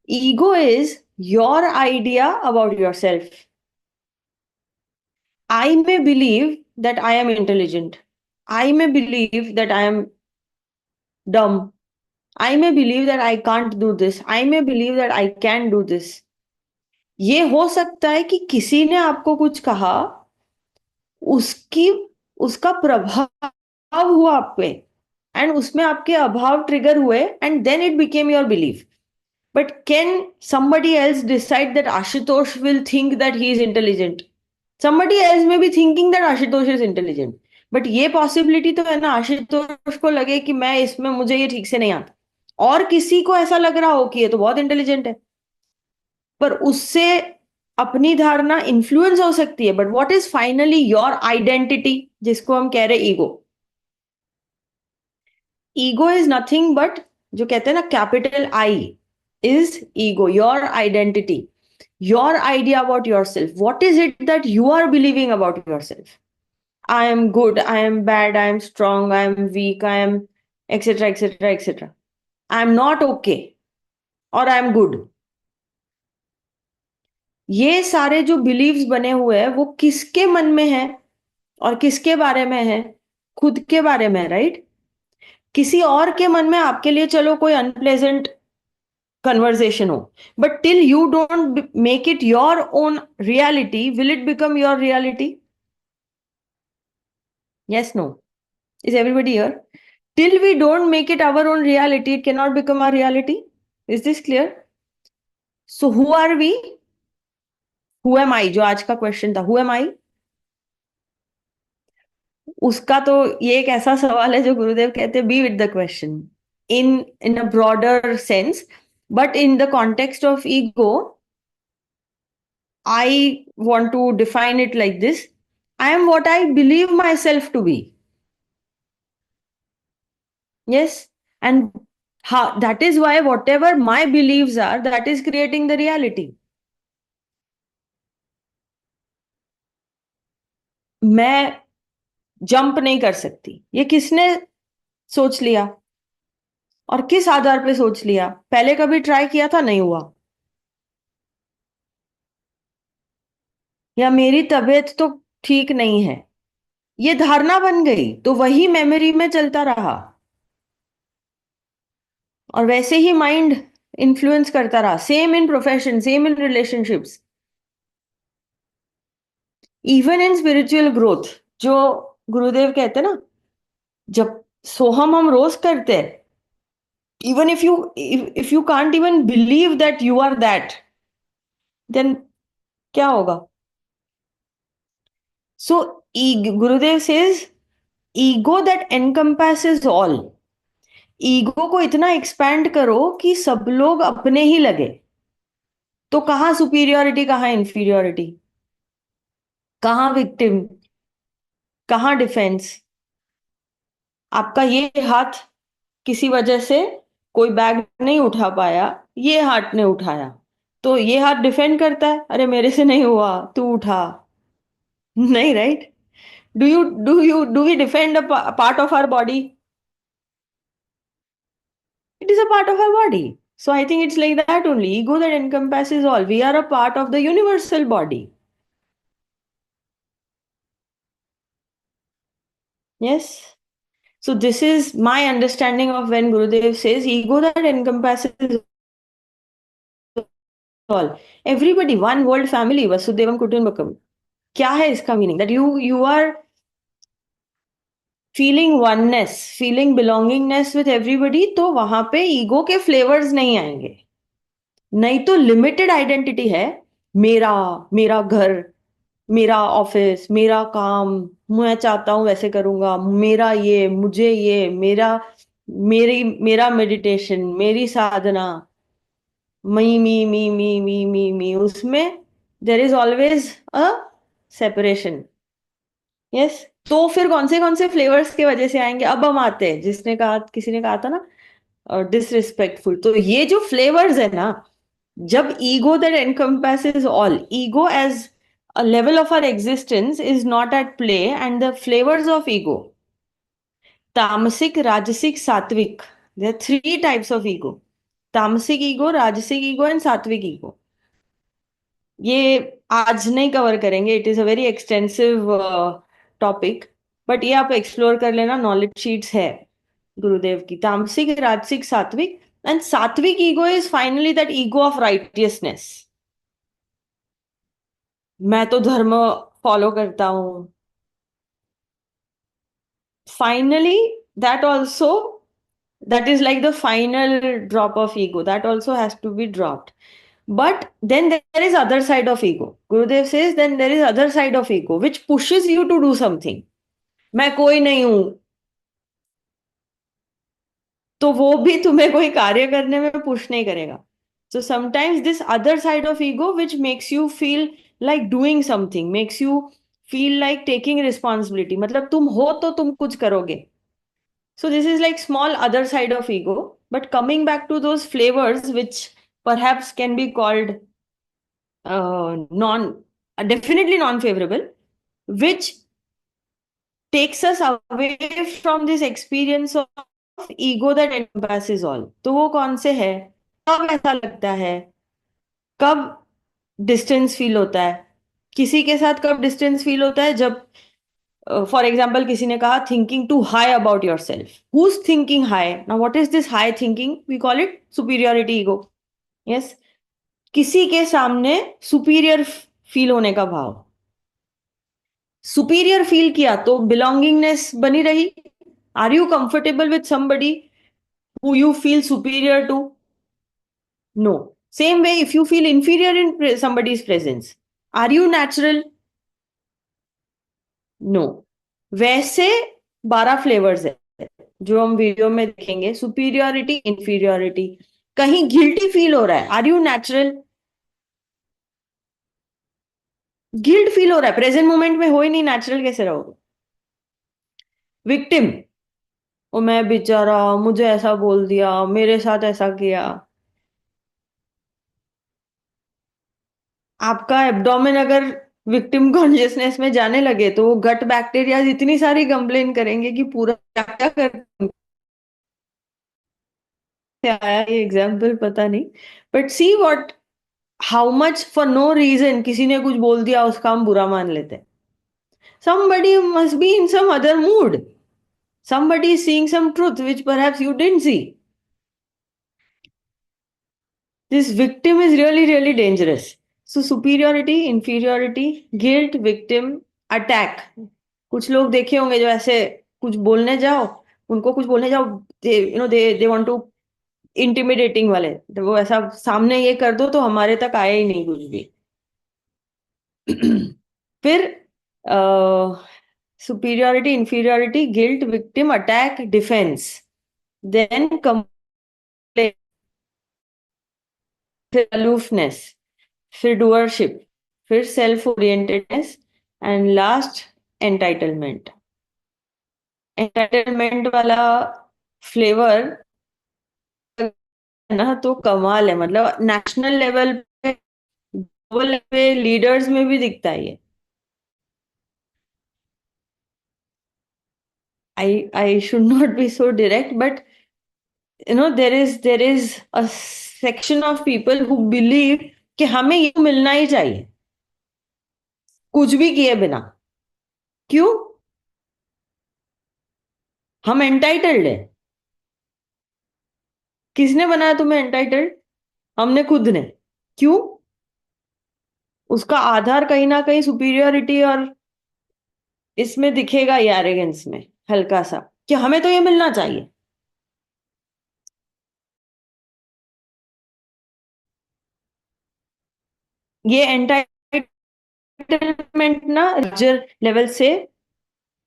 Ego is your idea about yourself. I may believe that I am intelligent. I may believe that I am dumb. I may believe that I can't do this. I may believe that I can do this. ये हो सकता है कि किसी ने आपको कुछ कहा, उसकी उसका प्रभाव हुआ आप पे, एंड उसमें आपके अभाव ट्रिगर हुए, and then it became your belief. But can somebody else decide that Ashutosh will think that he is intelligent? Somebody else may be thinking that Ashutosh is intelligent. But ये possibility तो है ना, आशुतोष को लगे कि मैं इसमें, मुझे ये ठीक से नहीं आता, और किसी को ऐसा लग रहा हो कि ये तो बहुत इंटेलिजेंट है, पर उससे अपनी धारणा इन्फ्लुएंस हो सकती है. But what is finally your identity, जिसको हम कह रहे ego. Ego is nothing but, जो कहते हैं ना capital I is ego, your identity, your idea about yourself. What is it that you are believing about yourself? I am good, I am bad, I am strong, I am weak, I am etc etc etc. I am not okay, or I am good. ये सारे जो beliefs बने हुए हैं वो किसके मन में है और किसके बारे में है? खुद के बारे में, राइट? किसी और के मन में आपके लिए चलो कोई अनप्लेजेंट कन्वर्सेशन हो, but till you don't make it your own reality, will it become your reality? Yes, no. Is everybody here? Till we don't make it our own reality, it cannot become our reality. Is this clear? So who are we? Who am I? जो आज का question था, who am I? उसका तो ये एक ऐसा सवाल है जो गुरुदेव कहते हैं, be with the question in a broader sense, but in the context of ego, I want to define it like this: I am what I believe myself to be. Yes, and that is why whatever my beliefs are, that is creating the reality. मैं jump नहीं कर सकती, ये किसने सोच लिया और किस आधार पे सोच लिया? पहले कभी ट्राई किया था, नहीं हुआ, या मेरी तबीयत तो ठीक नहीं है, ये धारणा बन गई, तो वही मेमोरी में चलता रहा, और वैसे ही माइंड इन्फ्लुएंस करता रहा. Same in profession, same in relationships, even in spiritual growth. जो गुरुदेव कहते हैं ना, जब सोहम हम रोज करते हैं, even if you can't even believe that you are that, then क्या होगा? So Gurudev says ego that encompasses all. Ego को इतना एक्सपैंड करो कि सब लोग अपने ही लगे. तो कहाँ सुपीरियोरिटी, कहाँ इंफीरियोरिटी, कहाँ विक्टिम, कहाँ डिफेंस? आपका ये हाथ किसी वजह से कोई बैग नहीं उठा पाया, ये हाथ ने उठाया, तो ये हाथ डिफेंड करता है, अरे मेरे से नहीं हुआ, तू उठा. नहीं, right? Do we defend a part of our body? It is a part of our body. So I think it's like that only. Ego that encompasses all. We are a part of the universal body. Yes. So this is my understanding of when Gurudev says ego that encompasses all. Everybody, one world family, Vasudevam Kutumbakam. क्या है इसका meaning? That you are feeling oneness, feeling belongingness with everybody, तो वहां पे ego के flavours नहीं आएंगे. नहीं तो लिमिटेड आइडेंटिटी है. मेरा मेरा घर, मेरा ऑफिस, मेरा काम, मैं चाहता हूं वैसे करूंगा, मेरा ये, मुझे ये, मेरा मेडिटेशन, मेरी साधना, मी, उसमें there is always a separation. Yes. तो फिर कौन से फ्लेवर्स के वजह से आएंगे? अब हम आते हैं, जिसने कहा, किसी ने कहा था ना डिसरिस्पेक्टफुल. तो ये जो फ्लेवर्स है ना, जब ego that encompasses all, ego as a level of our existence is not at play, and the flavors of ego, tamasic, rajasic, sattvic, there are three types of ego. तामसिक ego, राजसिक ego and सात्विक ego. ये आज नहीं cover करेंगे, it is a very extensive topic, but ये आप explore कर लेना, नॉलेज शीट्स है गुरुदेव की। तामसिक, राजसिक, सात्विक, एंड सात्विक ego is finally that ego of righteousness. मैं तो धर्म फॉलो करता हूँ। Finally that also, that is like the final drop of ego, that also has to be dropped. But then there is other side of ego. Gurudev says then there is other side of ego which pushes you to do something. मैं कोई नहीं हूं, तो वो भी तुम्हें कोई कार्य करने में पुश नहीं करेगा. So sometimes this other side of ego which makes you feel like doing something, makes you feel like taking responsibility, मतलब तुम हो तो तुम कुछ करोगे. So this is like small other side of ego. But coming back to those flavors, which perhaps can be called non, definitely non-favorable, which takes us away from this experience of ego that encompasses all. तो वो कौन से है? कब ऐसा लगता है? कब डिस्टेंस फील होता है? किसी के साथ कब डिस्टेंस फील होता है? जब फॉर एग्जाम्पल किसी ने कहा thinking too high about yourself. Who is thinking high? Now what is this high thinking? We call it superiority ego. Yes, किसी के सामने सुपीरियर फील होने का भाव. सुपीरियर फील किया तो बिलोंगिंगनेस बनी रही. Are you comfortable with somebody who you feel superior to? No. Same way if you feel inferior in somebody's presence, are you natural? No. वैसे 12 फ्लेवर्स है जो हम वीडियो में देखेंगे. सुपीरियोरिटी, इंफीरियोरिटी, कहीं गिल्टी फील हो रहा है, are you natural? Guilt feel हो रहा है, प्रेजेंट मोमेंट में हो ही नहीं, नेचुरल कैसे रहोगे? विक्टिम, ओ मैं बेचारा, मुझे ऐसा बोल दिया, मेरे साथ ऐसा किया. आपका एब्डोमेन अगर विक्टिम कॉन्शियसनेस में जाने लगे तो वो गट बैक्टीरिया इतनी सारी कंप्लेन करेंगे कि पूरा क्या क्या कर आया ये एग्जाम्पल पता नहीं. But see what, how much for no reason किसी ने कुछ बोल दिया उसका हम बुरा मान लेते हैं. Somebody must be in some other mood. Somebody is seeing some truth which perhaps you didn't see. This victim is really, really dangerous. So superiority, inferiority, guilt, victim, attack. कुछ लोग देखे होंगे जो ऐसे कुछ बोलने जाओ, उनको कुछ बोलने जाओ, दे वांट टू इंटिमिडेटिंग वाले, तो वो ऐसा सामने ये कर दो तो हमारे तक आया ही नहीं कुछ भी. फिर superiority, inferiority, guilt, victim, attack, defence, then complain, फिर अलोफनेस, फिर डूअरशिप, फिर self orientedness, and last entitlement. Entitlement वाला फ्लेवर है ना, तो कमाल है. मतलब नेशनल लेवल पे, ग्लोबल पे लीडर्स में भी दिखता है ये. I should not be so direct, but there is a section of people who believe कि हमें ये मिलना ही चाहिए कुछ भी किए बिना. क्यों? हम एंटाइटल्ड है. किसने बनाया तुम्हें एंटाइटल्ड? हमने खुद ने. क्यों? उसका आधार कहीं ना कहीं सुपीरियोरिटी और इसमें दिखेगा, ये एरोगेंस में हल्का सा, कि हमें तो ये मिलना चाहिए. ये एंटाइटलमेंट ना लेवल से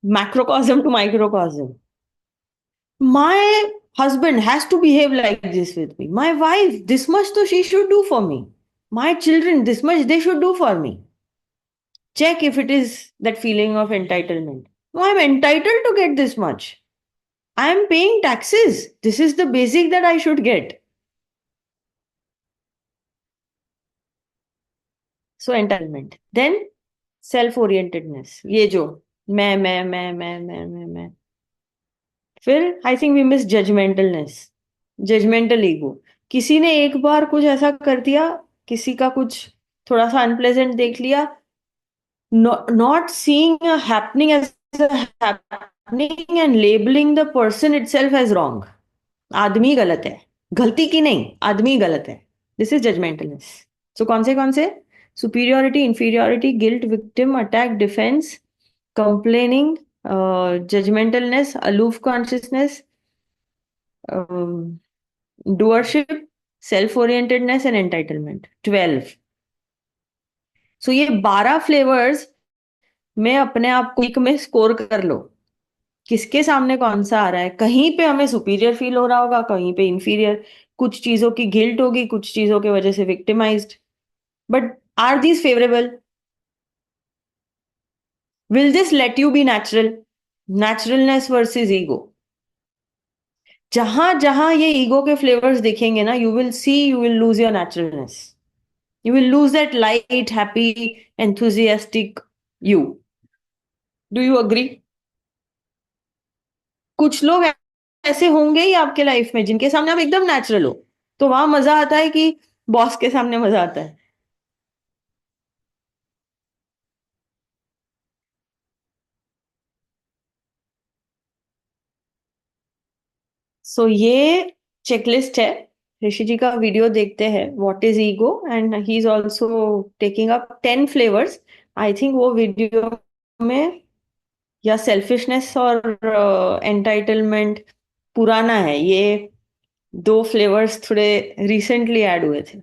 मैक्रोकॉस्म to माइक्रोकॉस्म. My husband has to behave like this with me. My wife, this much so she should do for me. My children, this much they should do for me. Check if it is that feeling of entitlement. No, I'm entitled to get this much. I am paying taxes. This is the basic that I should get. So entitlement. Then self-orientedness. ये जो मैं. फिर I think we miss judgmentalness. Judgmental ego. किसी ने एक बार कुछ ऐसा कर दिया, किसी का कुछ थोड़ा सा अनप्लेजेंट देख लिया, not seeing a happening as a happening and labeling the person itself as wrong. आदमी गलत है, गलती की नहीं, आदमी गलत है. This is जजमेंटलनेस. सो कौन से superiority, inferiority, guilt, victim, attack, defence, complaining, judgmentalness, aloof consciousness, doership, self orientedness and entitlement. 12. So ये 12 फ्लेवर्स में अपने आप को एक में स्कोर कर लो. किसके सामने कौन सा आ रहा है. कहीं पे हमें सुपीरियर फील हो रहा होगा, कहीं पे इंफीरियर. कुछ चीजों की गिल्ट होगी, कुछ चीजों की वजह से victimized. But are these favourable? Will this let you be natural? Naturalness versus ego. जहां जहां ये ईगो के फ्लेवर्स दिखेंगे ना, you will lose your naturalness. You will lose that light, happy, enthusiastic you. Do you agree? कुछ लोग ऐसे होंगे ही आपके लाइफ में जिनके सामने आप एकदम नेचुरल हो, तो वहां मजा आता है कि बॉस के सामने मजा आता है. सो ये चेकलिस्ट है. ऋषि जी का वीडियो देखते हैं, what is ego, and he is also taking up 10 flavours. I think वो वीडियो में या सेल्फिशनेस और एंटाइटलमेंट पुराना है. ये 2 फ्लेवर्स थोड़े रिसेंटली ऐड हुए थे.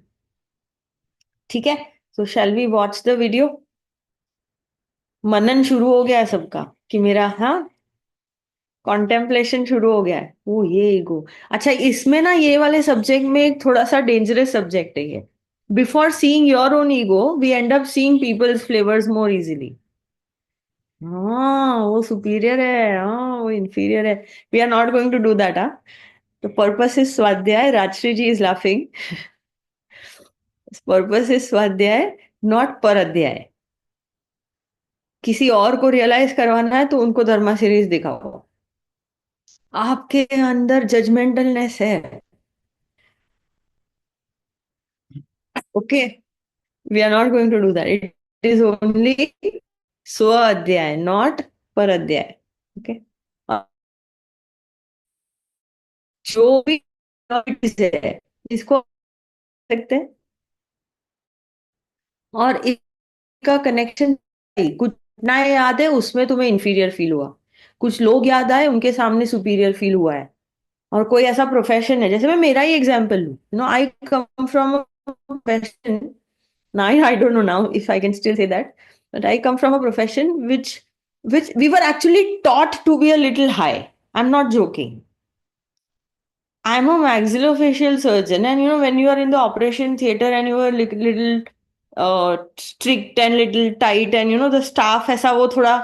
ठीक है. So shall we watch the video. मनन शुरू हो गया है सबका कि मेरा, हाँ, कॉन्टेम्पलेशन शुरू हो गया है. वो ये ईगो. अच्छा, इसमें ना ये वाले सब्जेक्ट में एक थोड़ा सा डेंजरस सब्जेक्ट है ये. Before seeing your own ego we end up seeing people's flavours more easily. हाँ, वो सुपीरियर है, हाँ वो इंफीरियर है. We are not going to do that. हाँ. द पर्पस इज स्वाध्याय. Rajshree ji is laughing. Purpose is स्वाध्याय, नॉट पर अध्याय. किसी और को रियलाइज करवाना है तो उनको धर्मा सीरीज दिखाओ. आपके अंदर जजमेंटलनेस है. Okay. We are not going to do that. It is only स्व अध्याय, नॉट पर अध्याय. ओके. जो भी topics है इसको सकते हैं. और इसका कनेक्शन, कुछ घटनाएं याद है उसमें तुम्हें इंफीरियर फील हुआ, कुछ लोग याद आए उनके सामने सुपीरियर फील हुआ है. और कोई ऐसा प्रोफेशन है, जैसे मैं मेरा ही एग्जांपल लूं, I come from a profession. Now I don't know now if I can still say that, but I come from a profession which we were actually taught to be a little high. I'm not joking. I'm a maxillofacial surgeon, and when you are in the operation theater and you are little strict and little tight, and the staff ऐसा वो थोड़ा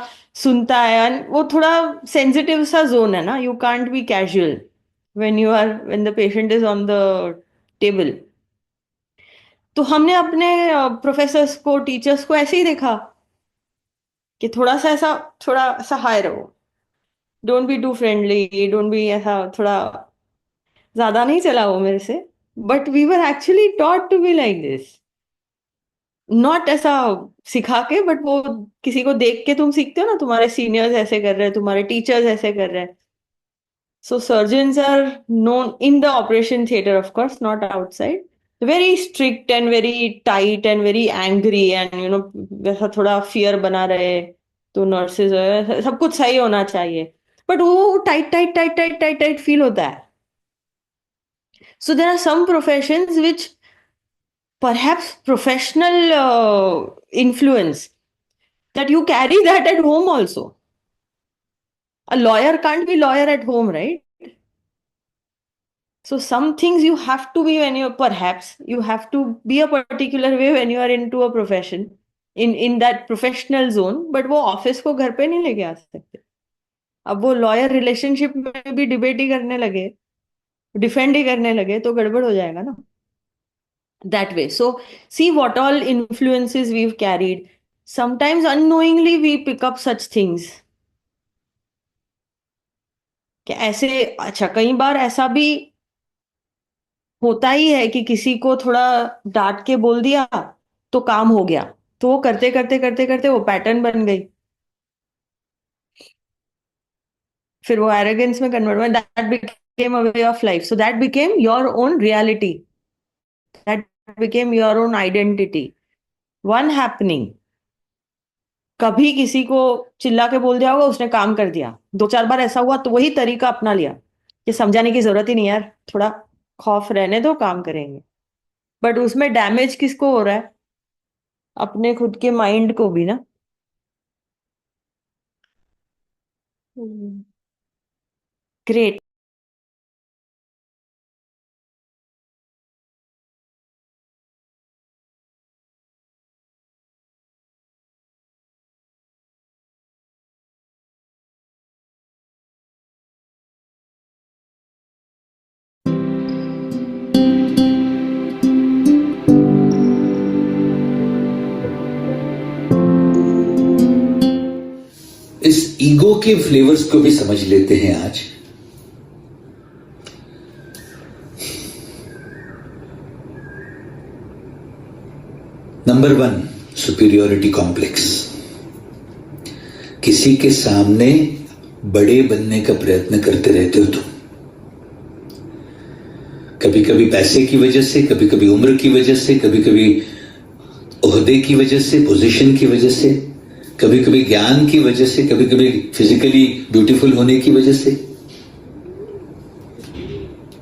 सुनता है, and वो थोड़ा sensitive सा zone है ना. You can't be casual when the patient is on the table. तो हमने अपने प्रोफेसर्स को, टीचर्स को ऐसे ही देखा कि थोड़ा सा हाई रहो. Don't be too friendly, don't be ऐसा, थोड़ा ज्यादा नहीं चला वो मेरे से. But we were actually taught to be like this. Not ऐसा सिखा के, बट वो किसी को देख के तुम सीखते हो ना, तुम्हारे सीनियर्स ऐसे कर रहे हैं, तुम्हारे टीचर्स ऐसे कर रहे हैं. So surgeons are known in the operation theater, of course, not outside. Very strict and very tight and very angry, and वैसा थोड़ा फियर बना रहे. तो नर्सेज सब कुछ सही होना चाहिए, बट वो tight tight tight tight tight tight feel होता है. So there are some professions which perhaps professional influence, that you carry that at home also. A lawyer can't be lawyer at home, right? So some things you have to be, when you perhaps you have to be a particular way when you are into a profession, in that professional zone. But वो office को घर पे नहीं लेके आ सकते. अब वो lawyer relationship में भी डिबेट ही करने लगे, डिफेंड ही करने लगे, तो गड़बड़ हो जाएगा ना. That way. So see what all influences we've carried. Sometimes unknowingly we pick up such things. कि ऐसे, अच्छा कई बार ऐसा भी होता ही है कि किसी को थोड़ा डांट के बोल दिया तो काम हो गया, तो वो करते करते करते करते वो पैटर्न बन गई, फिर वो एरोगेंस में कन्वर्ट हुआ, that became a way of life, so that became your own reality, that became your own identity, one happening. कभी किसी को चिल्ला के बोल दिया होगा, उसने काम कर दिया, दो चार बार ऐसा हुआ तो वही तरीका अपना लिया कि समझाने की जरूरत ही नहीं यार, थोड़ा खौफ रहने दो, काम करेंगे। बट उसमें डैमेज किसको हो रहा है? अपने खुद के माइंड को भी ना। ग्रेट। इस ईगो के फ्लेवर्स को भी समझ लेते हैं आज। Number 1, superiority complex. किसी के सामने बड़े बनने का प्रयत्न करते रहते हो तुम, कभी कभी पैसे की वजह से, कभी कभी उम्र की वजह से, कभी कभी ओहदे की वजह से, पोजीशन की वजह से, कभी कभी ज्ञान की वजह से, कभी कभी फिजिकली ब्यूटीफुल होने की वजह से।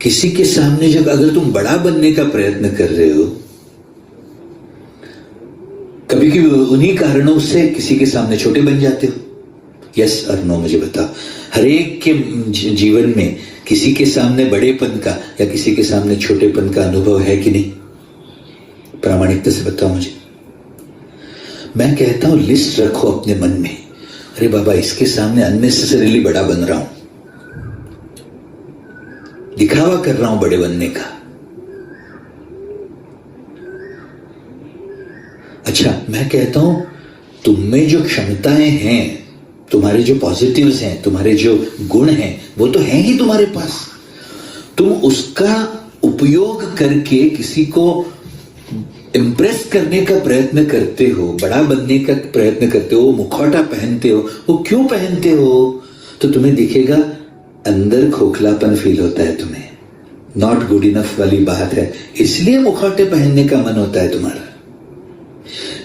किसी के सामने जब अगर तुम बड़ा बनने का प्रयत्न कर रहे हो, कभी कभी उन्हीं कारणों से किसी के सामने छोटे बन जाते हो। यस और नो मुझे बताओ, हर एक के जीवन में किसी के सामने बड़ेपन का या किसी के सामने छोटेपन का अनुभव है कि नहीं? प्रामाणिकता से बताओ मुझे। मैं कहता हूं लिस्ट रखो अपने मन में, अरे बाबा इसके सामने अननेसेसरीली बड़ा बन रहा हूं, दिखावा कर रहा हूं बड़े बनने का। अच्छा, मैं कहता हूं तुम में जो क्षमताएं हैं, तुम्हारे जो पॉजिटिव्स हैं, तुम्हारे जो गुण हैं, वो तो हैं ही तुम्हारे पास। तुम उसका उपयोग करके किसी को इंप्रेस करने का प्रयत्न करते हो, बड़ा बनने का प्रयत्न करते हो, मुखौटा पहनते हो। वो क्यों पहनते हो? तो तुम्हें दिखेगा अंदर खोखलापन फील होता है, तुम्हें नॉट गुड इनफ वाली बात है, इसलिए मुखौटे पहनने का मन होता है तुम्हारा।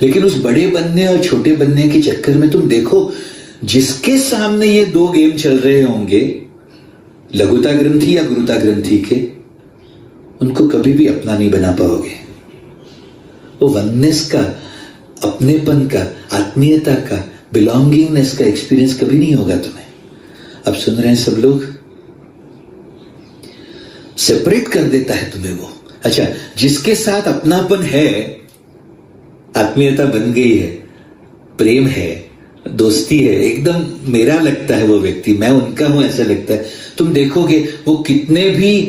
लेकिन उस बड़े बनने और छोटे बनने के चक्कर में तुम देखो, जिसके सामने ये दो गेम चल रहे होंगे, लघुता ग्रंथि या गुरुता ग्रंथि के, उनको कभी भी अपना नहीं बना पाओगे। वो वननेस का, अपनेपन का, आत्मीयता का, बिलोंगिंगनेस का एक्सपीरियंस कभी नहीं होगा तुम्हें। अब सुन रहे हैं सब लोग? सेपरेट कर देता है तुम्हें वो। अच्छा, जिसके साथ अपनापन है, आत्मीयता बन गई है, प्रेम है, दोस्ती है, एकदम मेरा लगता है वो व्यक्ति, मैं उनका हूं ऐसा लगता है, तुम देखोगे वो कितने भी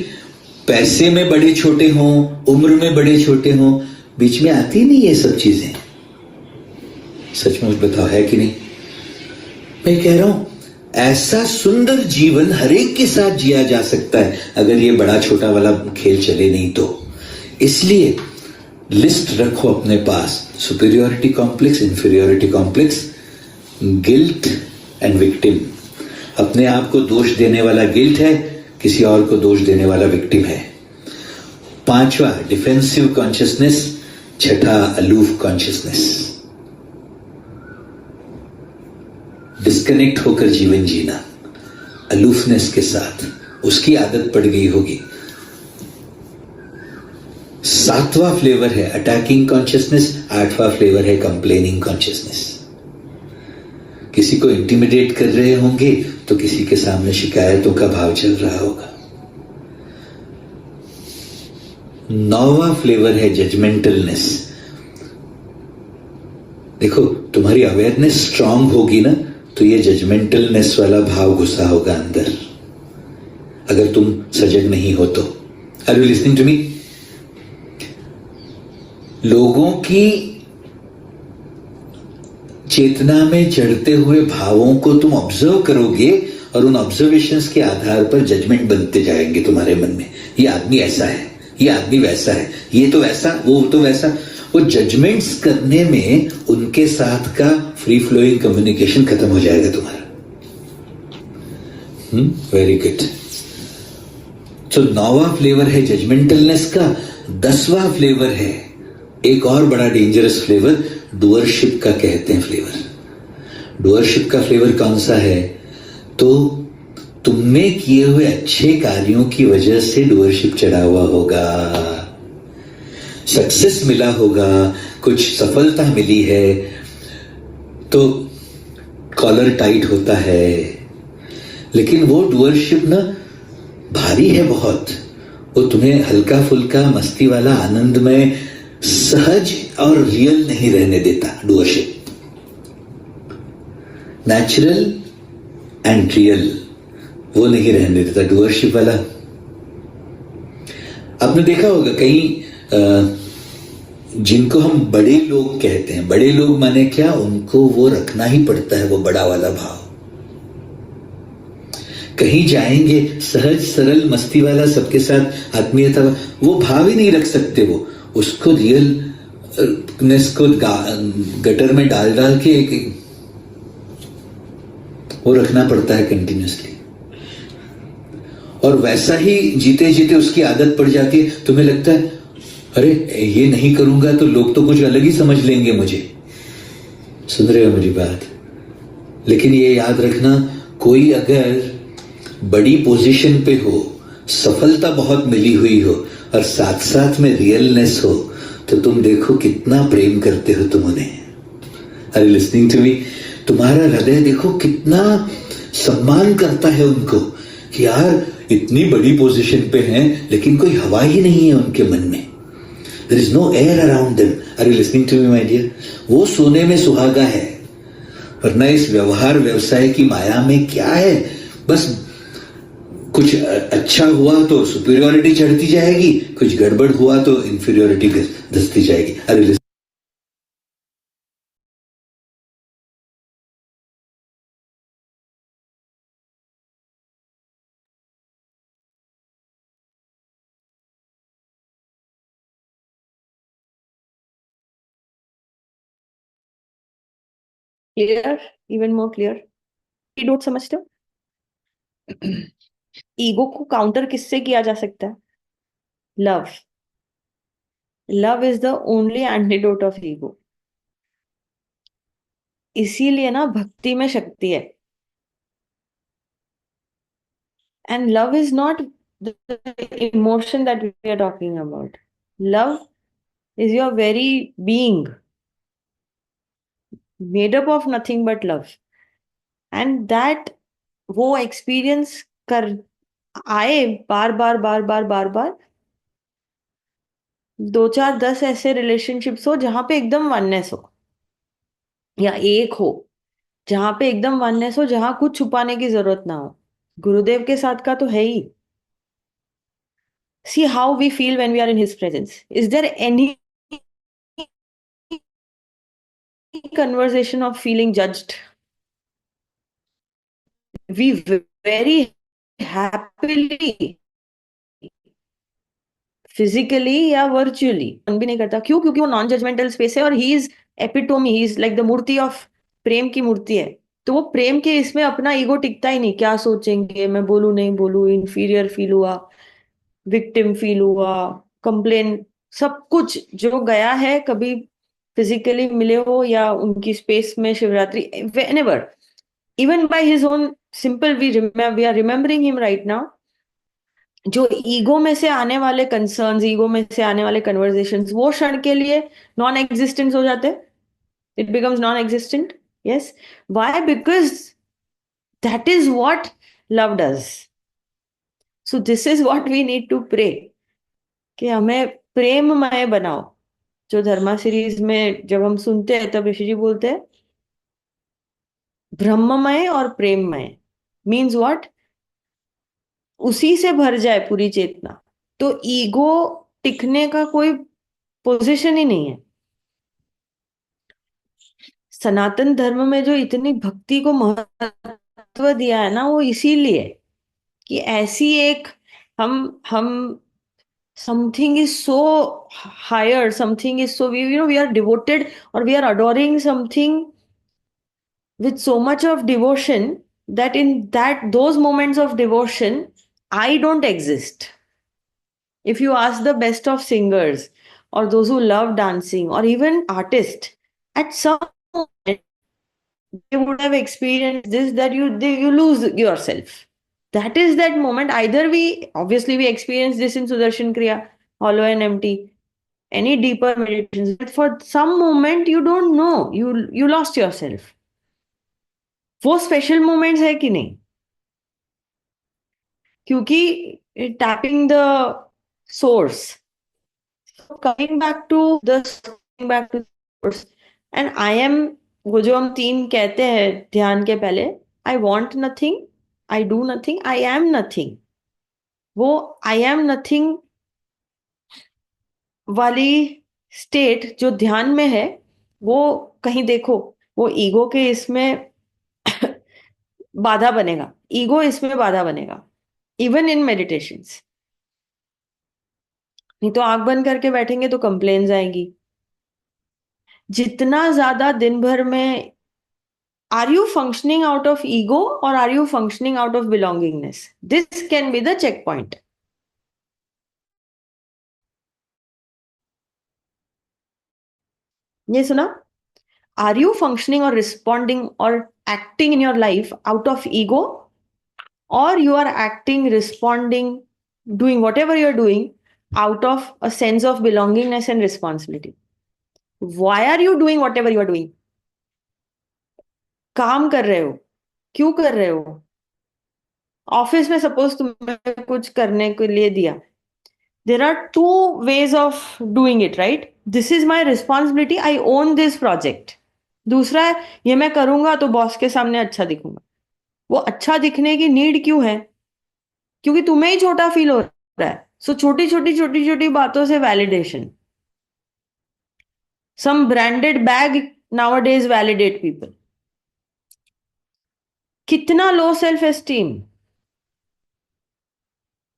पैसे में बड़े छोटे हों, उम्र में बड़े छोटे हों, बीच में आती नहीं ये सब चीजें। सचमुच बताओ, है कि नहीं? मैं कह रहा हूं ऐसा सुंदर जीवन हर एक के साथ जिया जा सकता है अगर ये बड़ा छोटा वाला खेल चले नहीं तो। इसलिए लिस्ट रखो अपने पास, superiority complex, inferiority complex, guilt and victim. अपने आप को दोष देने वाला गिल्ट है, किसी और को दोष देने वाला विक्टिम है। 5वां डिफेंसिव कॉन्शियसनेस, 6ठा अलूफ कॉन्शियसनेस। डिस्कनेक्ट होकर जीवन जीना, अलूफनेस के साथ, उसकी आदत पड़ गई होगी। 7वां फ्लेवर है अटैकिंग कॉन्शियसनेस, 8वां फ्लेवर है कंप्लेनिंग कॉन्शियसनेस। किसी को इंटिमिडेट कर रहे होंगे तो किसी के सामने शिकायतों का भाव चल रहा होगा। 9वां फ्लेवर है जजमेंटलनेस। देखो, तुम्हारी अवेयरनेस स्ट्रांग होगी ना, तो ये जजमेंटलनेस वाला भाव घुसा होगा अंदर, अगर तुम सजग नहीं हो तो। Are you listening to me? लोगों की चेतना में चढ़ते हुए भावों को तुम ऑब्जर्व करोगे और उन ऑब्जर्वेशंस के आधार पर जजमेंट बनते जाएंगे तुम्हारे मन में। ये आदमी ऐसा है, ये आदमी वैसा है, ये तो वैसा, वो तो वैसा। वो जजमेंट्स करने में उनके साथ का फ्री फ्लोइंग कम्युनिकेशन खत्म हो जाएगा तुम्हारा। Very good. तो 9वां फ्लेवर है जजमेंटलनेस का। 10वां फ्लेवर है एक और बड़ा डेंजरस फ्लेवर, डुअरशिप का कहते हैं फ्लेवर। डुअरशिप का फ्लेवर कौन सा है? तो तुमने किए हुए अच्छे कार्यों की वजह से डुअरशिप चढ़ा हुआ होगा, सक्सेस मिला होगा, कुछ सफलता मिली है, तो कॉलर टाइट होता है। लेकिन वो डुअरशिप ना भारी है बहुत। वो तुम्हें हल्का फुल्का मस्ती वाला आनंद में सहज और रियल नहीं रहने देता। डुअरशिप नेचुरल एंड रियल वो नहीं रहने देता डुअरशिप वाला। आपने देखा होगा कई जिनको हम बड़े लोग कहते हैं, बड़े लोग माने क्या, उनको वो रखना ही पड़ता है वो बड़ा वाला भाव। कहीं जाएंगे सहज सरल मस्ती वाला सबके साथ आत्मीयता, वो भाव ही नहीं रख सकते। वो उसको रियलनेस को गटर में डाल डाल के वो रखना पड़ता है कंटिन्यूसली। और वैसा ही जीते जीते उसकी आदत पड़ जाती है। तुम्हें लगता है अरे ये नहीं करूंगा तो लोग तो कुछ अलग ही समझ लेंगे मुझे। सुन रहे हो मेरी बात? लेकिन ये याद रखना, कोई अगर बड़ी पोजीशन पे हो, सफलता बहुत मिली हुई हो और साथ साथ में रियलनेस हो, तो तुम देखो कितना प्रेम करते हो तुम उन्हें। अरे लिसनिंग टू मी, तुम्हारा हृदय देखो कितना सम्मान करता है उनको कि यार इतनी बड़ी पोजीशन पे हैं लेकिन कोई हवा ही नहीं है उनके मन में। There is no air around them. Are you listening to me my dear? वो सोने में सुहागा है, वरना इस व्यवहार व्यवसाय की माया में क्या है? बस कुछ अच्छा हुआ तो सुपीरियोरिटी चढ़ती जाएगी, कुछ गड़बड़ हुआ तो इंफीरियोरिटी धसती जाएगी। अरे clear, even more clear. Note समझते हो? ईगो को काउंटर किससे किया जा सकता है? Love. Love is the only antidote of ego. इसीलिए ना भक्ति में शक्ति है। And love is not the emotion that we are talking about. Love is your very being, made up of nothing but love. And that वो experience कर आए बार बार बार बार बार बार, 2 4 10 ऐसे रिलेशनशिप्स हो जहां पे एकदम वननेस हो, या एक हो जहां पे एकदम वननेस हो, जहां कुछ छुपाने की जरूरत ना हो। गुरुदेव के साथ का तो है ही। See how we feel when we are in his presence. Is there any conversation of feeling judged? We very happily, physically या वर्चुअली, मन भी नहीं करता। क्यों? क्योंकि वो नॉन जजमेंटल स्पेस है और he is epitome, he is like the मूर्ति ऑफ प्रेम की मूर्ति है। तो वो प्रेम के इसमें अपना ईगो टिकता ही नहीं। क्या सोचेंगे, मैं बोलूं नहीं बोलूं, इंफीरियर फील हुआ, विक्टिम फील हुआ, कंप्लेन, सब कुछ जो गया है कभी फिजिकली मिले हो या उनकी स्पेस में Shivratri, whenever, even by his own simple, we are remembering him right now। जो ईगो में से आने वाले कंसर्न्स, ईगो में से आने वाले कन्वर्जेशंस, वो क्षण के लिए नॉन एग्जिस्टेंट हो जाते। It becomes non existent. Yes, why? Because that is what love does. So this is what we need to pray, कि हमें प्रेममय बनाओ। जो धर्मा सीरीज में जब हम सुनते हैं तब ऋषि जी बोलते हैं ब्रह्ममय और प्रेममय मीन्स व्हाट? उसी से भर जाए पूरी चेतना, तो ईगो टिकने का कोई पोजीशन ही नहीं है। सनातन धर्म में जो इतनी भक्ति को महत्व दिया है ना, वो इसीलिए कि ऐसी एक हम something is so higher, something is so, we are devoted, or we are adoring something with so much of devotion, that in that those moments of devotion, I don't exist. If you ask the best of singers, or those who love dancing, or even artists, at some moment they would have experienced this, that you lose yourself. That is that moment. Either we, obviously we experience this in Sudarshan Kriya, hollow and empty, any deeper meditations, but for some moment you don't know, you lost yourself. वो special moments है कि नहीं? क्योंकि tapping the source, coming back to the back to source, and I am, वो जो हम तीन कहते हैं ध्यान के पहले, I want nothing, I do nothing, I am nothing, वो आई एम नथिंग वाली स्टेट जो ध्यान में है, वो कहीं देखो, वो ईगो के इसमें बाधा बनेगा, ईगो इसमें बाधा बनेगा, इवन इन मेडिटेशंस। नहीं तो आंख बंद करके बैठेंगे तो कंप्लेन्स आएंगी। जितना ज्यादा दिन भर में, are you functioning out of ego और are you functioning out of belongingness? This can be the check point. ये सुना? आर यू फंक्शनिंग और रिस्पॉन्डिंग और acting in your life out of ego, or you are acting, responding, doing whatever you're doing out of a sense of belongingness and responsibility? Why are you doing whatever you are doing? काम कर रहे हो, क्यों कर रहे हो? Office में suppose तुम्हें कुछ करने के लिए दिया, there are two ways of doing it, right? This is my responsibility, I own this project. दूसरा है, ये मैं करूंगा तो बॉस के सामने अच्छा दिखूंगा। वो अच्छा दिखने की नीड क्यों है? क्योंकि तुम्हें ही छोटा फील हो रहा है। सो छोटी छोटी छोटी छोटी बातों से validation, some branded bag nowadays validate people. कितना low self esteem.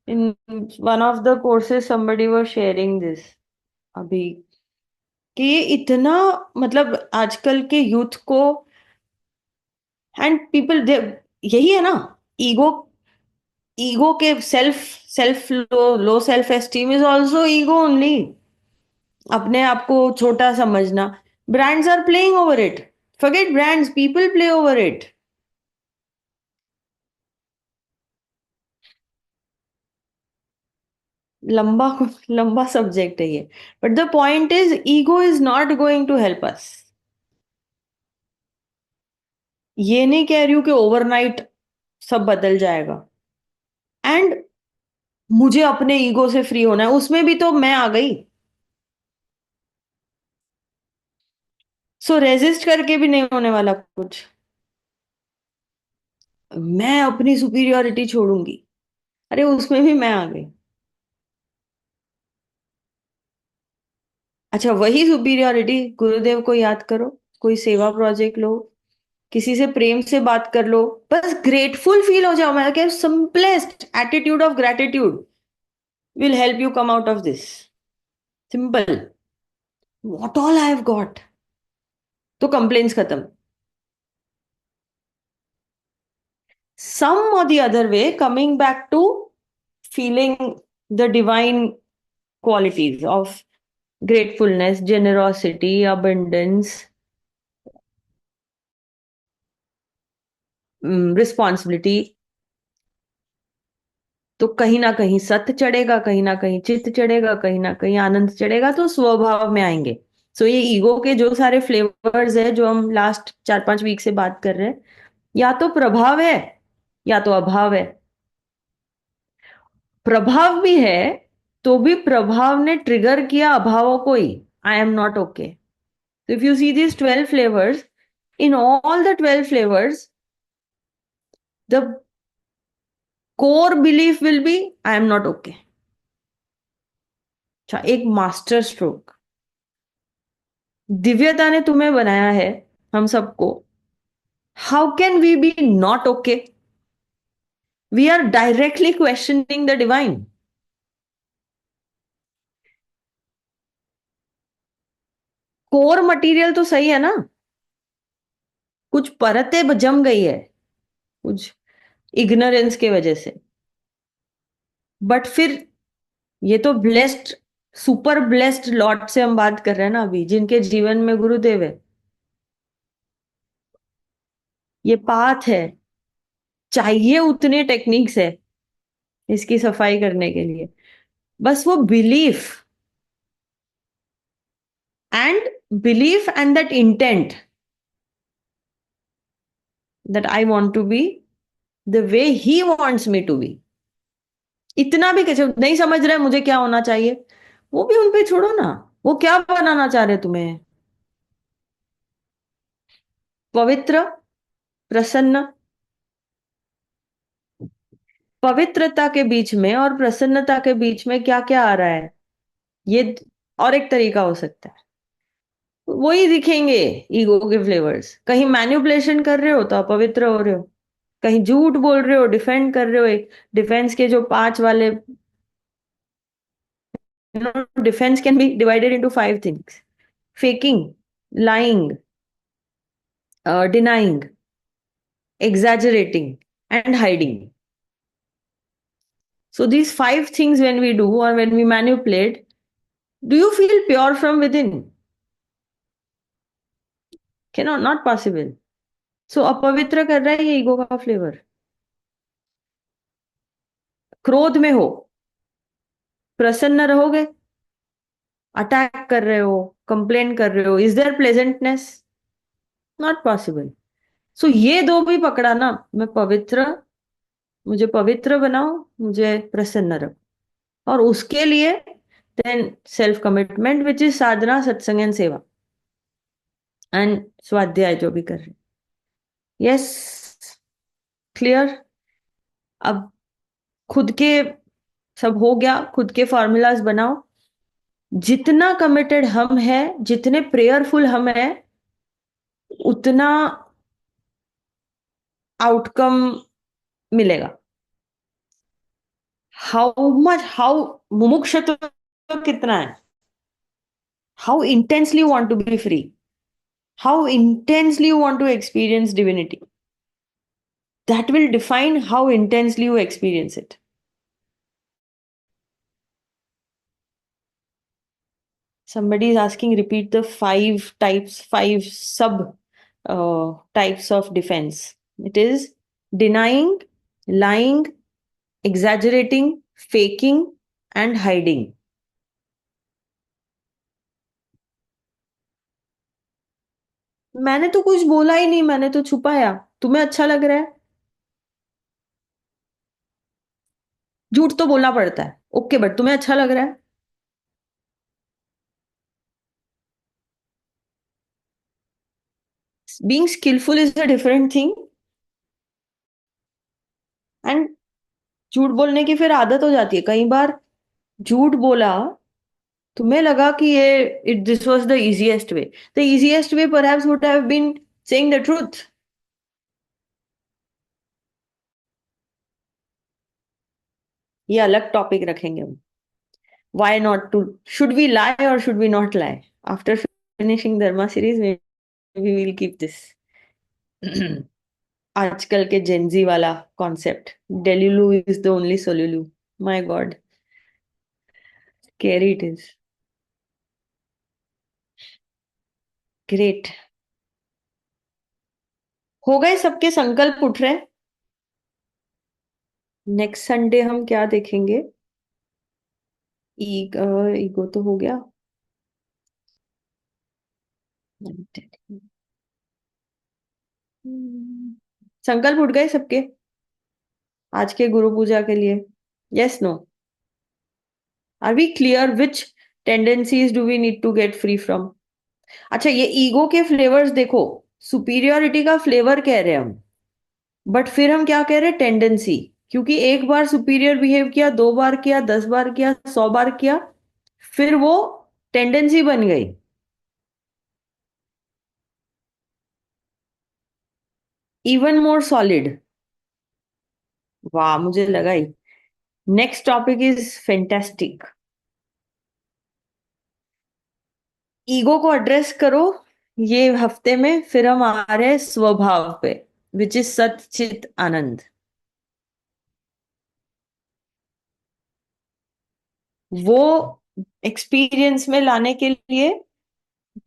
In one of the courses somebody were sharing this अभी, कि ये इतना, मतलब आजकल के यूथ को एंड पीपल, यही है ना, ईगो, ईगो के self, self low self esteem is also ego only. अपने आप को छोटा समझना। Brands are playing over it, forget brands, people play over it. लंबा लंबा सब्जेक्ट है ये, but the point is ego is not going to help us. ये नहीं कह रही हूं कि ओवरनाइट सब बदल जाएगा, एंड मुझे अपने ईगो से फ्री होना है, उसमें भी तो मैं आ गई। सो रेजिस्ट करके भी नहीं होने वाला कुछ। मैं अपनी सुपीरियोरिटी छोड़ूंगी, अरे उसमें भी मैं आ गई। अच्छा, वही सुपीरियोरिटी, गुरुदेव को याद करो, कोई सेवा प्रोजेक्ट लो, किसी से प्रेम से बात कर लो, बस ग्रेटफुल फील हो जाओ। मैं क्या, simplest attitude of gratitude will help you come out of this. Simple, what all I have got, तो कंप्लेन्स खत्म। Some or the other way, coming back to feeling the divine qualities of gratefulness, generosity, abundance, responsibility, तो कहीं ना कहीं सत्य चढ़ेगा, कहीं ना कहीं चित्त चढ़ेगा, कहीं ना कहीं आनंद चढ़ेगा, तो स्वभाव में आएंगे। सो ये ईगो के जो सारे फ्लेवर्स है जो हम लास्ट 4-5 वीक से बात कर रहे हैं, या तो प्रभाव है या तो अभाव है। प्रभाव भी है, तो भी प्रभाव ने ट्रिगर किया अभावों को ही। I am not okay. So if you see these 12 flavors, in all the 12 flavors, the core belief will be I am not okay. अच्छा, एक मास्टर स्ट्रोक। दिव्यता ने तुम्हें बनाया है, हम सबको। How can we be not okay? We are directly questioning the divine. Core material तो सही है ना, कुछ परतें जम गई है कुछ इग्नोरेंस के वजह से, बट फिर ये तो ब्लेस्ड, सुपर ब्लेस्ड लॉट से हम बात कर रहे हैं ना अभी, जिनके जीवन में गुरुदेव है। ये पाथ है, चाहिए उतने टेक्निक्स है इसकी सफाई करने के लिए, बस वो belief and belief and that intent that I want to be the way he wants me to be. इतना भी कैसे नहीं समझ रहे मुझे क्या होना चाहिए, वो भी उन पे छोड़ो ना, वो क्या बनाना चाह रहे तुम्हें? पवित्र, प्रसन्न। पवित्रता के बीच में और प्रसन्नता के बीच में क्या क्या आ रहा है, ये और एक तरीका हो सकता है। वही दिखेंगे ईगो के फ्लेवर्स। कहीं मैन्युपुलेशन कर रहे हो तो अपवित्र हो रहे हो, कहीं झूठ बोल रहे हो, डिफेंड कर रहे हो। एक डिफेंस के जो पांच वाले, defence can be divided into 5 things: faking, lying, denying, exaggerating, and hiding. So these 5 things when we do or when we manipulate, do you feel pure from within? Cannot, not possible. So अपवित्र कर रहा है ये ego का flavour. क्रोध में हो, प्रसन्न रहोगे, अटैक कर रहे हो, कंप्लेन कर रहे हो, is there pleasantness? Not possible. So ये दो भी पकड़ा ना, मैं पवित्र, मुझे पवित्र बनाओ, मुझे प्रसन्न रखो, और उसके लिए then self commitment which is sadhana, satsang and seva and swadhyay जो भी कर रहे। Yes, clear. अब खुद के सब हो गया, खुद के फॉर्मूलाज बनाओ। जितना कमिटेड हम हैं, जितने प्रेयरफुल हम हैं, उतना आउटकम मिलेगा। हाउ मच, हाउ मुमुक्षुत्व कितना है, how intensely you want to be free, how intensely you want to experience divinity, that will define how intensely you experience it. Somebody is asking, repeat the 5 types, 5 sub types of defense. It is denying, lying, exaggerating, faking, and hiding. मैंने तो कुछ बोला ही नहीं, मैंने तो छुपाया। तुम्हें अच्छा लग रहा है? झूठ तो बोलना पड़ता है, ओके, बट तुम्हें अच्छा लग रहा है? Being skillful is a different thing. And झूठ बोलने की फिर आदत हो जाती है। कई बार झूठ बोला, तुम्हें लगा कि ये it this was the easiest way. The easiest way perhaps would have been saying the truth. ये अलग टॉपिक रखेंगे हम। Why not to, should we lie और should we not lie? After finishing Dharma series में वी विल कीप दिस। आजकल के Gen Z वाला concept, delulu is the only solulu. My god, scary it is. Great. हो गए सबके संकल्प उठ रहे। नेक्स्ट संडे हम क्या देखेंगे? ईगो तो हो गया। संकल्प उठ गए सबके आज के गुरु पूजा के लिए? Yes, no? Are we clear which tendencies do we need to get free from? अच्छा, ये ईगो के फ्लेवर्स देखो, सुपीरियोरिटी का फ्लेवर कह रहे हैं हम, बट फिर हम क्या कह रहे हैं? टेंडेंसी। क्योंकि एक बार सुपीरियर बिहेव किया, 2 बार किया, 10 बार किया, 100 बार किया, फिर वो टेंडेंसी बन गई, इवन मोर सॉलिड। वाह, मुझे लगा ही। Next topic is fantastic. Ego को एड्रेस करो ये हफ्ते में, फिर हम आ रहे हैं स्वभाव पे, विच इज सत चित आनंद। वो एक्सपीरियंस में लाने के लिए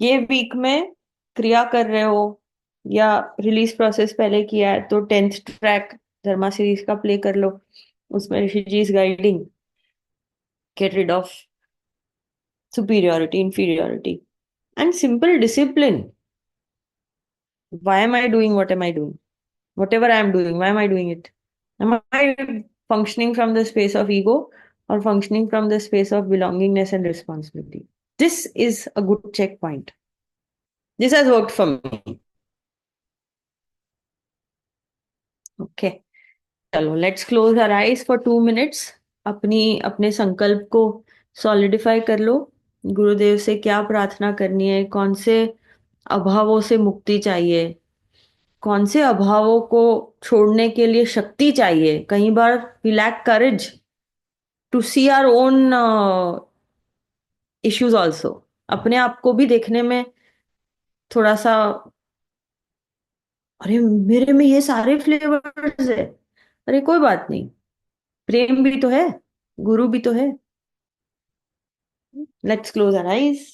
ये वीक में क्रिया कर रहे हो या रिलीज प्रोसेस पहले किया है तो 10th ट्रैक धर्मा सीरीज का प्ले कर लो, उसमें Rishi ji is guiding, get rid of superiority, inferiority, and simple discipline. Why am I doing what am I doing? Whatever I am doing, why am I doing it? Am I functioning from the space of ego or functioning from the space of belongingness and responsibility? This is a good checkpoint. This has worked for me. Okay. चलो, let's close our eyes for 2 minutes. अपने संकल्प को solidify कर लो। गुरुदेव से क्या प्रार्थना करनी है, कौन से अभावों से मुक्ति चाहिए, कौन से अभावों को छोड़ने के लिए शक्ति चाहिए। कई बार we lack courage to see our own issues also. अपने आप को भी देखने में थोड़ा सा, अरे मेरे में ये सारे फ्लेवर्स है, अरे कोई बात नहीं, प्रेम भी तो है, गुरु भी तो है। Let's close our eyes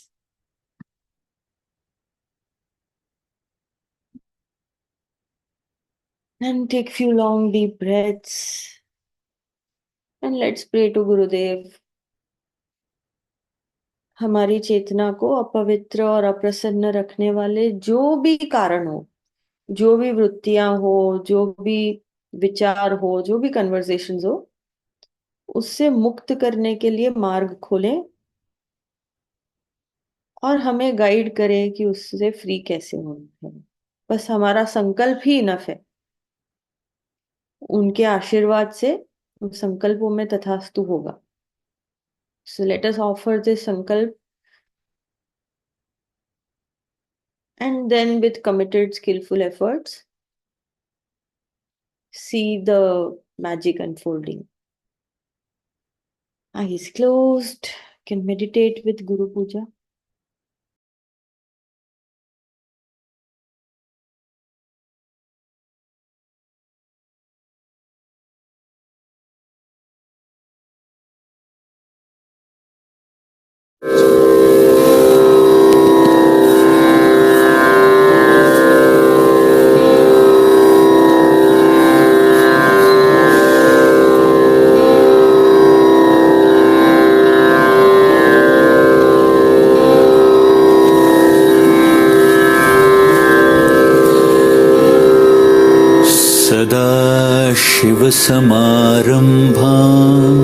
and take few long deep breaths and let's pray to Gurudev. हमारी चेतना को अपवित्र और अप्रसन्न रखने वाले जो भी कारण हो, जो भी वृत्तियां हो, जो भी विचार हो, जो भी कन्वर्सेशंस हो, उससे मुक्त करने के लिए मार्ग खोलें और हमें गाइड करें कि उससे फ्री कैसे होना है। बस हमारा संकल्प ही इनफ है। उनके आशीर्वाद से उन संकल्पों में तथास्तु होगा। So let us offer this sankalp and then with committed skillful efforts see the magic unfolding. Eyes closed, can meditate with Guru Puja. शिवसमारम्भाम्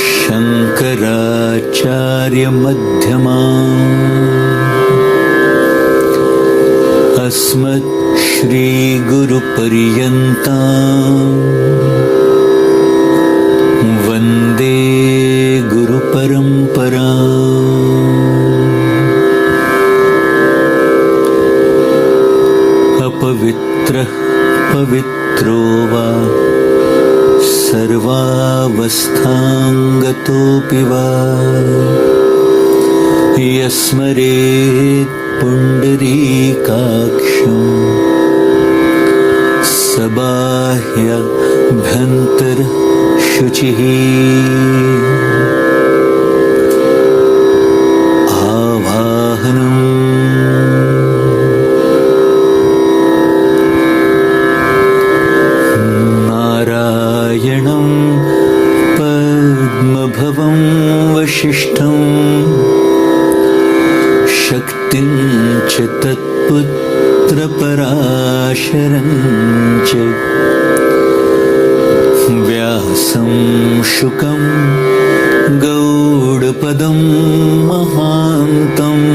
शङ्कराचार्यमध्यमाम् अस्मत्श्रीगुरुपर्यन्ताम् वन्दे गुरुपरम्पराम्। अपवित्रः पवित्रो वा सर्वावस्थांगतोऽपि वा यस्मरेत् पुण्डरीकाक्षं सबाह्यभ्यन्तरशुचिः आवाहनम्। नारायणं पद्मभवं वसिष्ठं शक्तिं च तत्पुत्रपराशरं च व्यासं शुकं गौडपदं महान्तम्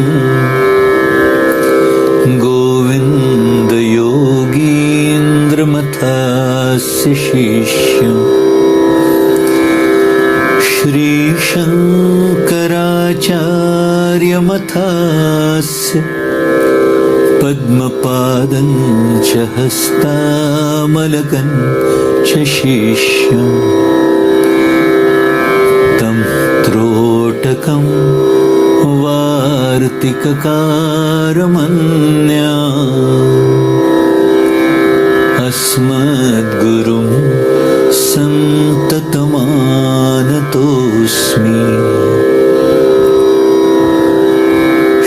गोविन्दयोगीन्द्रमथास्य शिष्यम् श्रीशङ्कराचार्यमथास्य पद्मपादं च हस्तामलकं च शिष्यम् तं त्रोटकम् कार्तिककारमन्या अस्मद्गुरुं सन्ततमानतोऽस्मि।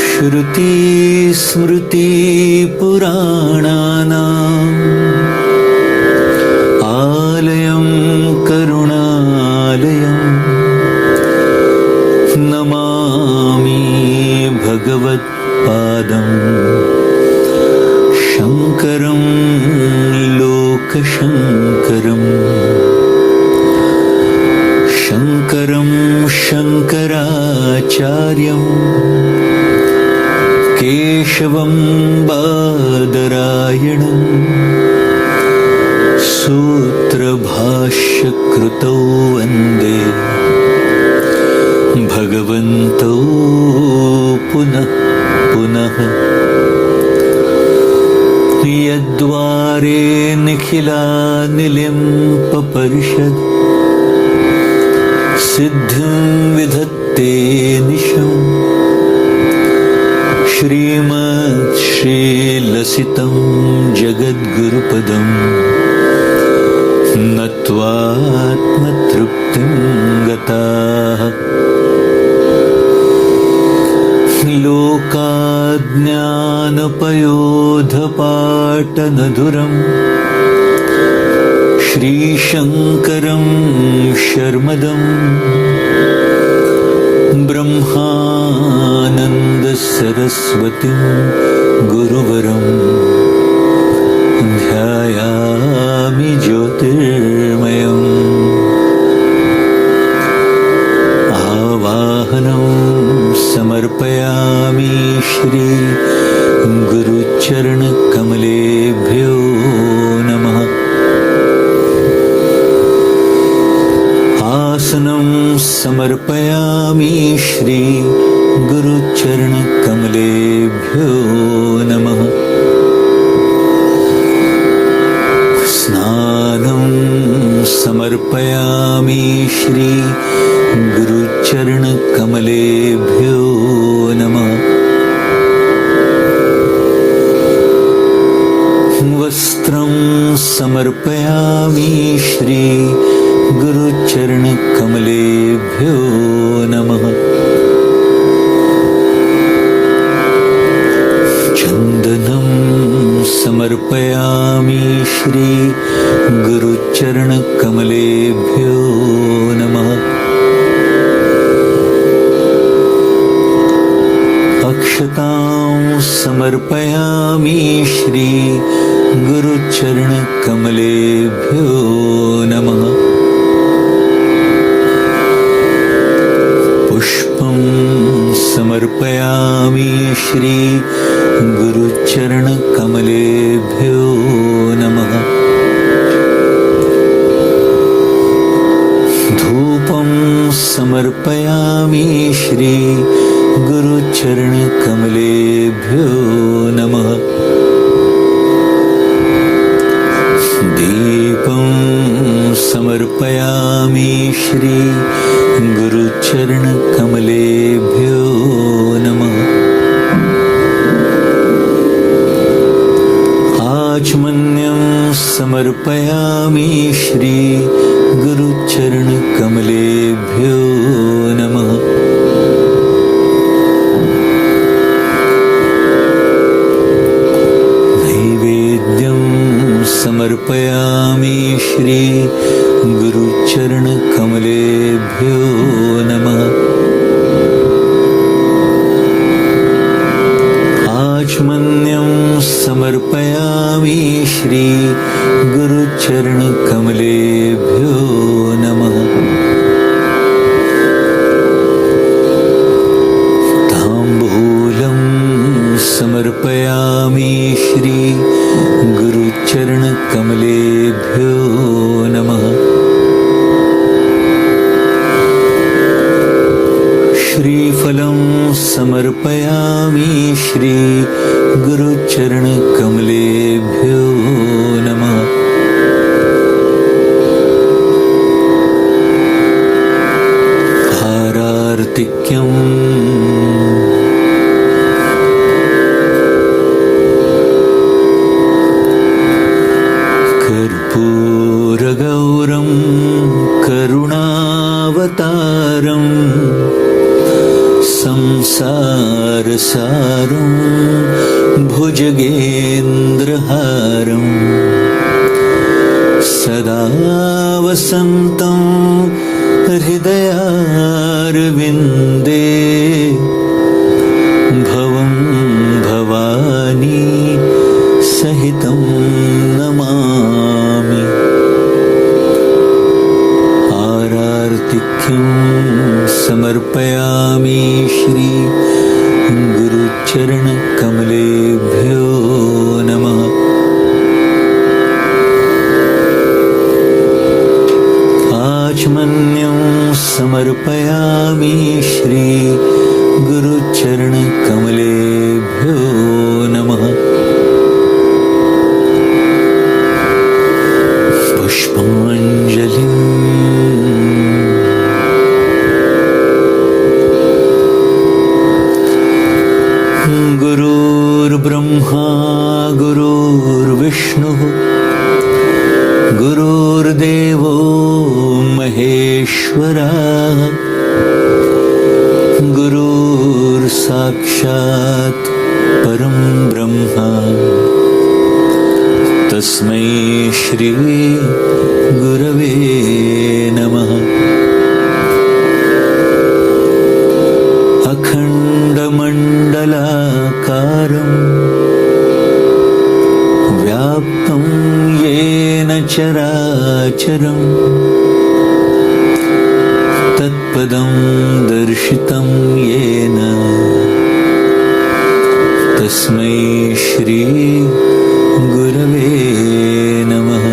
श्रुतिस्मृतिपुराणानाम् आलयं करुणालयं नमामि भगवत्पादं शङ्करं लोकशङ्करम्। शङ्करं शङ्कराचार्यं केशवं बादरायणं सूत्रभाष्यकृतौ वन्दे भगवन्तौ पुनः पुनः। यद्वारे निखिलानिलिं पपर्षद् सिद्धिं विधत्ते निशम्। श्रीमत्श्रीलसितं जगद्गुरुपदं नत्वात्मतृप्तिं गताः। लोकाज्ञानपयोधपाटनधुरं श्रीशङ्करं शर्मदं ब्रह्मानन्दसरस्वतीं गुरुवरं ध्यायामि ज्योतिर्मयम्। आवाहनं समर्पयामि श्री गुरुचरणकमलेभ्यो नमः। आसनं समर्पयामि श्री गुरुचरणकमलेभ्यो नमः। स्नानं समर्पयामि श्री गुरुचरणकमलेभ्यो नमः। वस्त्रं समर्पयामि श्री गुरुचरणकमलेभ्यो नमः। चन्दनं समर्पयामि श्री गुरुचरणकमलेभ्यो नमः। अक्षतां समर्पयामि श्री गुरुचरणकमलेभ्यो नमः। पुष्पं समर्पयामि श्री गुरुचरणकमलेभ्यो नमः। धूपं समर्पयामि श्री गुरुचरणकमलेभ्यो नमः। दीपं समर्पयामि श्री गुरुचरणकमलेभ्यो नमः। आचमन्यं समर्पयामि श्री गुरुचरणकमलेभ्यो नमः। नैवेद्यं समर्पयामि श्री गुरुचरणकमलेभ्यो नमः। आचमन्यं समर्पयामि श्री गुरुचरणकमलेभ्यो नमः। ताम्बूलं समर्पयामि श्री गुरुचरणकमलेभ्यो नमः। श्रीफलं समर्पयामि श्री गुरुचरणकमलेभ्यो नमः। हारार्तिक्यं सारसारं भुजगेन्द्रहारं सदा वसन्तं हृदयारविन्दे भवं भवानी सहितं नमामि। आरार्तिक्यं समर्पयामि श्री गुरुचरणकमलेभ्यो नमः। आचमन्यं समर्पयामि श्री गुरुचरणकमलेभ्यो नमः। पुष्पाञ्जलिं गुरुर्ब्रह्मा गुरुर्विष्णुः गुरुर्देवो महेश्वरः गुरुर्साक्षात् परं ब्रह्म तस्मै श्री गुरवे नमः। अखण्डमण्डलाकारं व्याप्तं येन चराचरं तत्पदं दर्शितं येन तस्मै श्री गुरवे नमः।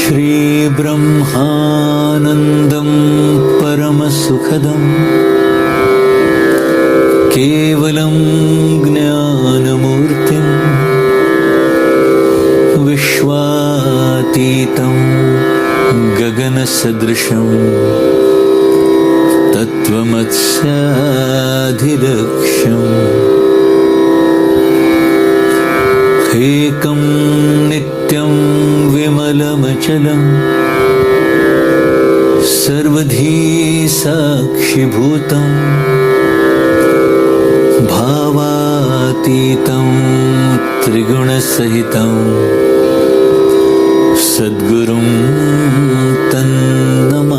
श्रीब्रह्मानन्दं परमसुखदं केवलं ज्ञानमूर्तिं विश्वातीतं गगनसदृशं तत्त्वमस्याधिलक्ष्यम् एकं नित्यं विमलमचलं सर्वधी साक्षिभूतं भावातीतं त्रिगुणसहितं सद्गुरुं तन्नमामि।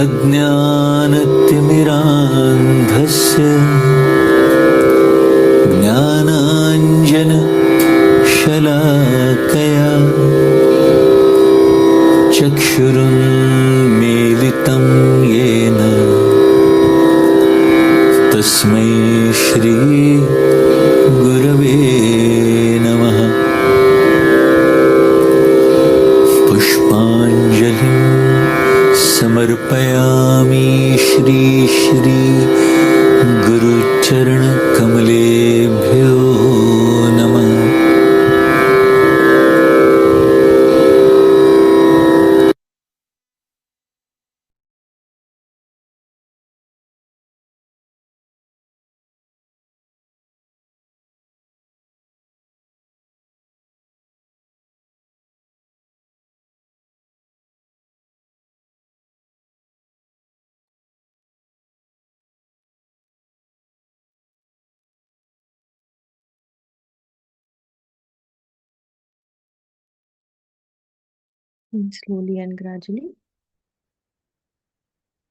अज्ञानतिमिरान्धस्य ज्ञानाञ्जनशलाकया चक्षुरुन्मीलितं येन तस्मै श्री गुरवे नमः। पुष्पाञ्जलिं समर्पयामि श्री गुरुचरणकमलेभ्यो नमः। And slowly and gradually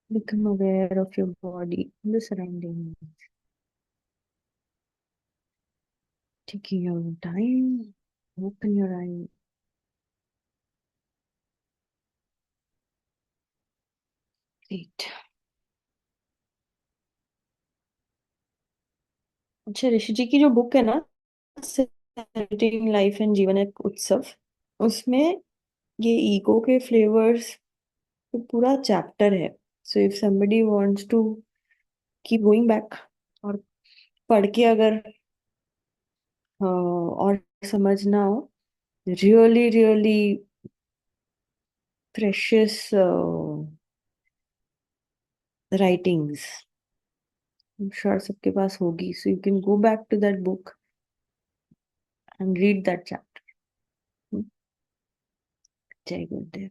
become aware of your body and the surroundings. Taking your own time, open your eyes. Great. अच्छा, ऋषि जी की जो बुक है ना, सेलिब्रेटिंग लाइफ एंड जीवन एक उत्सव, उसमें ये ईगो के फ्लेवर्स पूरा चैप्टर है. So if somebody wants to keep going back और पढ़ के अगर और समझना हो, really really precious writings sure सबके पास होगी. So you can go back to that book and read that chapter. जय गुरुदेव।